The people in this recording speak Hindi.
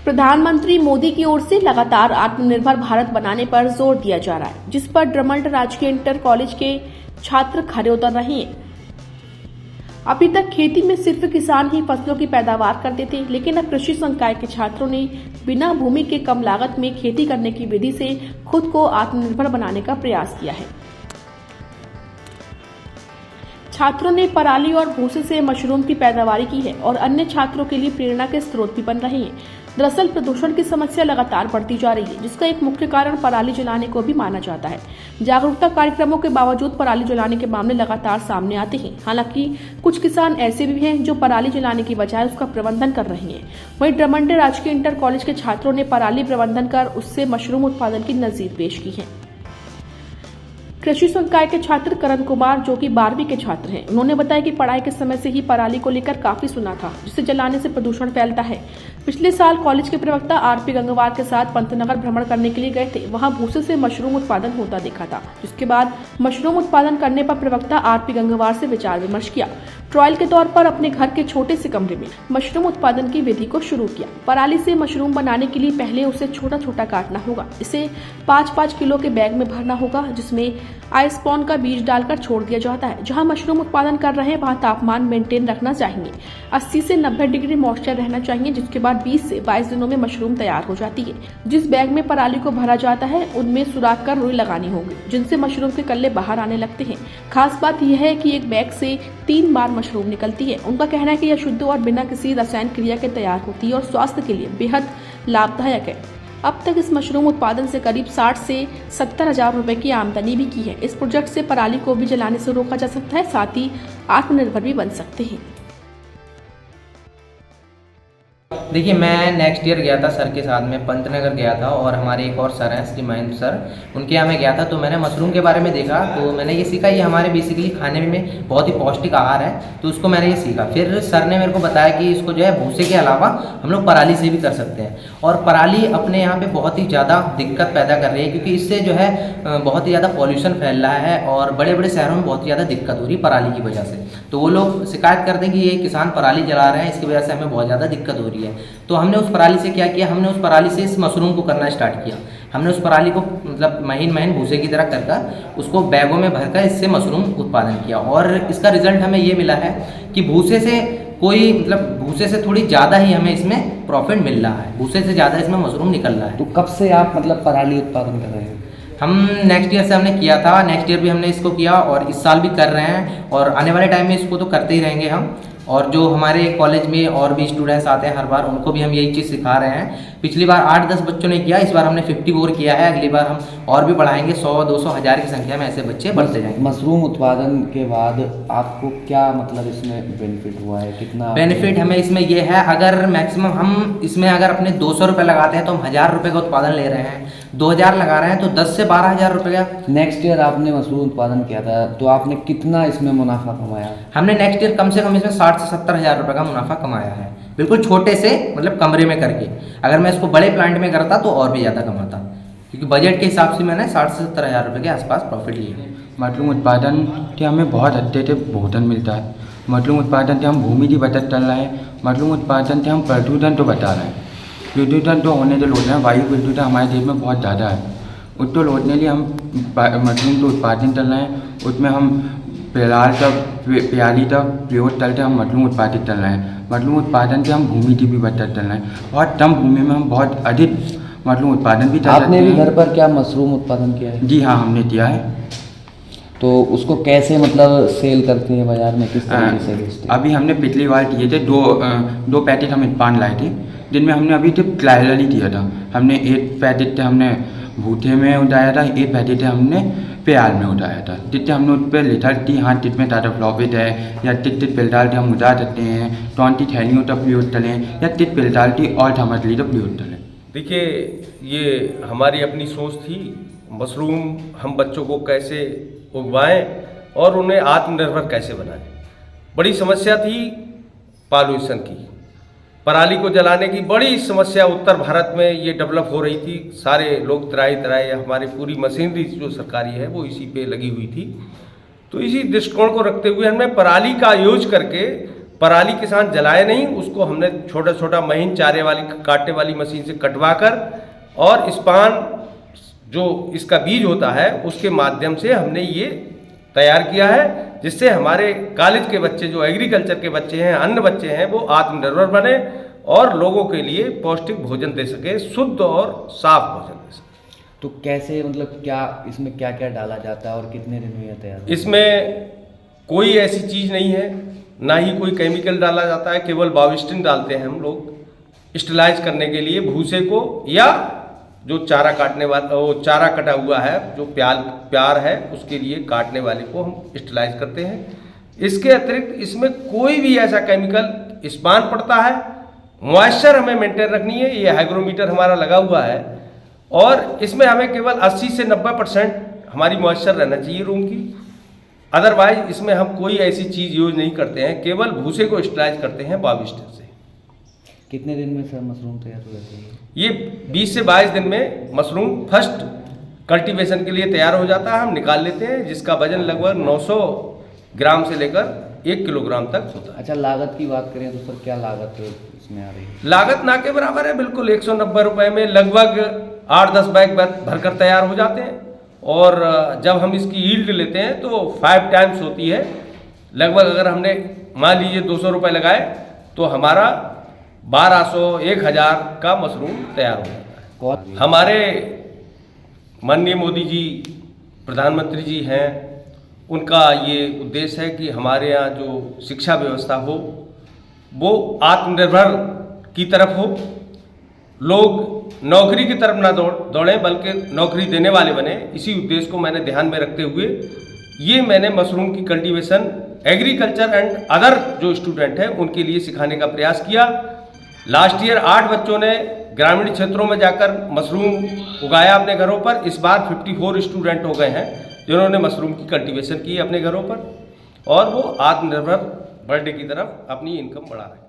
प्रधानमंत्री मोदी की ओर से लगातार आत्मनिर्भर भारत बनाने पर जोर दिया जा रहा है, जिस पर ड्रमंड राजकीय इंटर कॉलेज के छात्र खरे उतर रहे हैं। अभी तक खेती में सिर्फ किसान ही फसलों की पैदावार करते थे, लेकिन अब कृषि संकाय के छात्रों ने बिना भूमि के कम लागत में खेती करने की विधि से खुद को आत्मनिर्भर बनाने का प्रयास किया है। छात्रों ने पराली और भूसे से मशरूम की पैदावार की है और अन्य छात्रों के लिए प्रेरणा के स्रोत भी बन रहे हैं। दरअसल प्रदूषण की समस्या लगातार बढ़ती जा रही है, जिसका एक मुख्य कारण पराली जलाने को भी माना जाता है। जागरूकता कार्यक्रमों के बावजूद पराली जलाने के मामले लगातार सामने आते हैं। हालांकि कुछ किसान ऐसे भी हैं जो पराली जलाने की बजाय उसका प्रबंधन कर रहे हैं। वहीं ड्रमंड राजकीय इंटर कॉलेज के छात्रों ने पराली प्रबंधन कर उससे मशरूम उत्पादन की नजीर पेश की है। कृषि संकाय के छात्र करण कुमार, जो कि 12वीं के छात्र हैं, उन्होंने बताया कि पढ़ाई के समय से ही पराली को लेकर काफी सुना था, जिसे जलाने से प्रदूषण फैलता है। पिछले साल कॉलेज के प्रवक्ता आरपी गंगवार के साथ पंतनगर भ्रमण करने के लिए गए थे। वहां भूसे से मशरूम उत्पादन होता देखा था, जिसके बाद मशरूम उत्पादन करने पर प्रवक्ता आरपी गंगवार से विचार विमर्श किया। ट्रायल के तौर पर अपने घर के छोटे से कमरे में मशरूम उत्पादन की विधि को शुरू किया। पराली से मशरूम बनाने के लिए पहले उसे छोटा छोटा काटना होगा। इसे 5-5 किलो के बैग में भरना होगा, जिसमें आइसपॉन का बीज डालकर छोड़ दिया जाता है। जहां मशरूम उत्पादन कर रहे हैं वहां तापमान मेंटेन रखना चाहिए। 80 से 90 डिग्री मॉइस्चर रहना चाहिए, जिसके बाद 20 से 22 दिनों में मशरूम तैयार हो जाती है। जिस बैग में पराली को भरा जाता है उनमें सुराख कर रुई लगानी होगी, जिनसे मशरूम के कल्ले बाहर आने लगते हैं। खास बात यह है कि एक बैग से 3 बार मशरूम निकलती है। उनका कहना है कि यह शुद्ध और बिना किसी रसायन क्रिया के तैयार होती है और स्वास्थ्य के लिए बेहद लाभदायक है। अब तक इस मशरूम उत्पादन से करीब 60 से 70 हजार रुपए की आमदनी भी की है। इस प्रोजेक्ट से पराली को भी जलाने से रोका जा सकता है, साथ ही आत्मनिर्भर भी बन सकते हैं। देखिए, मैं नेक्स्ट ईयर गया था सर के साथ में, पंतनगर गया था और हमारे एक और सर हैं श्री महेंद्र सर, उनके यहाँ मैं गया था। तो मैंने मशरूम के बारे में देखा, तो मैंने ये सीखा ये हमारे बेसिकली खाने में बहुत ही पौष्टिक आहार है, तो उसको मैंने ये सीखा। फिर सर ने मेरे को बताया कि इसको जो है भूसे के अलावा हम लोग पराली से भी कर सकते हैं। और पराली अपने यहाँ पे बहुत ही ज़्यादा दिक्कत पैदा कर रही है, क्योंकि इससे जो है बहुत ही ज़्यादा पॉल्यूशन फैल रहा है और बड़े बड़े शहरों में बहुत ही ज़्यादा दिक्कत हो रही है पराली की वजह से। तो वो लोग शिकायत करते हैं कि ये किसान पराली जला रहे हैं, इसकी वजह से हमें बहुत ज़्यादा दिक्कत हो रही है। तो हमने उस पराली से क्या किया, हमने उस पराली से इस मशरूम को करना स्टार्ट किया। हमने उस पराली को मतलब महीन महीन भूसे की तरह कर उसको बैगों में भरकर इससे मशरूम उत्पादन किया। और इसका रिजल्ट हमें ये मिला है कि भूसे से कोई मतलब भूसे से थोड़ी ज़्यादा ही हमें इसमें प्रॉफिट मिल रहा है, भूसे से ज़्यादा इसमें मशरूम निकल रहा है। तो कब से आप मतलब पराली उत्पादन कर रहे हैं? हम नेक्स्ट ईयर से हमने किया था, नेक्स्ट ईयर भी हमने इसको किया और इस साल भी कर रहे हैं और आने वाले टाइम में इसको तो करते ही रहेंगे हम। और जो हमारे कॉलेज में और भी स्टूडेंट्स आते हैं हर बार, उनको भी हम यही चीज़ सिखा रहे हैं। पिछली बार 8-10 बच्चों ने किया, इस बार हमने 54 किया है। अगली बार हम और भी बढ़ाएंगे, 100-200 हज़ार की संख्या में ऐसे बच्चे बढ़ते जाएंगे। मशरूम उत्पादन के बाद आपको क्या मतलब इसमें बेनिफिट हुआ है? कितना बेनिफिट हमें इसमें ये है, अगर मैक्सिमम हम इसमें अगर अपने 200 रुपये लगाते हैं तो हम 1000 रुपये का उत्पादन ले रहे हैं। 2000 लगा रहे हैं तो 10 से 12 हज़ार रुपये का। नेक्स्ट ईयर आपने मशरूम उत्पादन किया था, तो आपने कितना इसमें मुनाफा कमाया? हमने नेक्स्ट ईयर कम से कम इसमें 60 से 70 हज़ार रुपये का मुनाफा कमाया है, बिल्कुल छोटे से मतलब कमरे में करके। अगर मैं इसको बड़े प्लांट में करता तो और भी ज़्यादा कमाता, क्योंकि बजट के हिसाब से मैंने 60 से 70 हज़ार रुपये के आसपास प्रॉफिट लिया। मशरूम उत्पादन से हमें बहुत अच्छे से भोजन मिलता है। मशरूम उत्पादन से हम भूमि की बचत कर रहे हैं। मशरूम उत्पादन से हम प्रदूषण तो बचा रहे हैं। प्रदूषण तो होने से रोक रहे हैं, वायु प्रदूषण हमारे देश में बहुत ज़्यादा है, उसको रोकने के लिए हम मशरूम का उत्पादन कर रहे हैं। उसमें हम प्याली का प्रयोग करके हम मशरूम उत्पादित कर रहे हैं। मशरूम उत्पादन से हम भूमि की भी बचत कर रहे हैं। बहुत कम भूमि में हम बहुत अधिक मशरूम उत्पादन भी कर सकते हैं। आपने भी घर पर क्या मशरूम उत्पादन किया है? जी हाँ, हमने किया है। तो उसको कैसे मतलब सेल करते हैं बाजार में, किस तरीके से बेचते हैं? अभी हमने पिछली बार किए थे, दो पैकेट हम उत्पादन लाए थे, जिनमें हमने अभी तो ट्रायल ही किया था। हमने एक पैकेट से हमने भूसे में उठाया था, एक पैकेट हमने प्याल में उठाया था, जिससे हमने उस पर लिखा कि हाँ कितने टाटा प्रॉफिट है, या किस पिलदार हम उठा सकते हैं, कौन सी थैलियों का प्रयोग करें, या किस पिलदार की और सामग्री का प्रयोग करें। देखिए, ये हमारी अपनी सोच थी, मशरूम हम बच्चों को कैसे उगवाएं और उन्हें आत्मनिर्भर कैसे बनाएं। बड़ी समस्या थी पॉल्यूशन की, पराली को जलाने की बड़ी समस्या उत्तर भारत में ये डेवलप हो रही थी। सारे लोग तराई हमारी पूरी मशीनरी जो सरकारी है वो इसी पे लगी हुई थी। तो इसी दृष्टिकोण को रखते हुए हमने पराली का यूज करके पराली किसान जलाए नहीं, उसको हमने छोटा छोटा महीन चारे वाली काटने वाली मशीन से कटवा कर और स्पान जो इसका बीज होता है उसके माध्यम से हमने ये तैयार किया है, जिससे हमारे कॉलेज के बच्चे जो एग्रीकल्चर के बच्चे हैं, अन्य बच्चे हैं, वो आत्मनिर्भर बने और लोगों के लिए पौष्टिक भोजन दे सके, शुद्ध और साफ भोजन दे सके। तो कैसे मतलब क्या इसमें क्या क्या डाला जाता है और कितने दिन में यह तैयार? इसमें कोई ऐसी चीज़ नहीं है, ना ही कोई केमिकल डाला जाता है, केवल बाविस्टिन डालते हैं हम लोग स्टेलाइज करने के लिए भूसे को, या जो चारा काटने वाला वो चारा कटा हुआ है जो प्यार है उसके लिए काटने वाले को हम स्टेलाइज करते हैं। इसके अतिरिक्त इसमें कोई भी ऐसा केमिकल स्पान पड़ता है, मॉइस्चर हमें मेंटेन रखनी है, ये हाइग्रोमीटर हमारा लगा हुआ है और इसमें हमें केवल 80 से 90% हमारी मॉइस्चर रहना चाहिए रूम की। अदरवाइज इसमें हम कोई ऐसी चीज़ यूज नहीं करते हैं, केवल भूसे को स्टेलाइज करते हैं बाविस्टिन से। कितने दिन में सर मशरूम तैयार हो जाती है? ये 20 से 22 दिन में मशरूम फर्स्ट कल्टीवेशन के लिए तैयार हो जाता है, हम निकाल लेते हैं, जिसका वजन लगभग 900 ग्राम से लेकर 1 किलोग्राम तक होता है। अच्छा, लागत की बात करें तो सर क्या लागत इसमें आ रही है? लागत ना के बराबर है, बिल्कुल 190 रुपये में लगभग 8-10 बैग भरकर तैयार हो जाते हैं और जब हम इसकी यील्ड लेते हैं तो 5 टाइम्स होती है। लगभग अगर हमने मान लीजिए 200 रुपये लगाए तो हमारा 1200-1000 का मशरूम तैयार हो जाता है। हमारे माननीय मोदी जी प्रधानमंत्री जी हैं, उनका ये उद्देश्य है कि हमारे यहाँ जो शिक्षा व्यवस्था हो वो आत्मनिर्भर की तरफ हो, लोग नौकरी की तरफ ना दौड़ें बल्कि नौकरी देने वाले बने। इसी उद्देश्य को मैंने ध्यान में रखते हुए ये मैंने मशरूम की कल्टीवेशन एग्रीकल्चर एंड अदर जो स्टूडेंट हैं उनके लिए सिखाने का प्रयास किया। लास्ट ईयर 8 बच्चों ने ग्रामीण क्षेत्रों में जाकर मशरूम उगाया अपने घरों पर। इस बार 54 स्टूडेंट हो गए हैं जिन्होंने मशरूम की कल्टीवेशन की अपने घरों पर और वो आत्मनिर्भर बढ़ने की तरफ अपनी इनकम बढ़ा रहे हैं।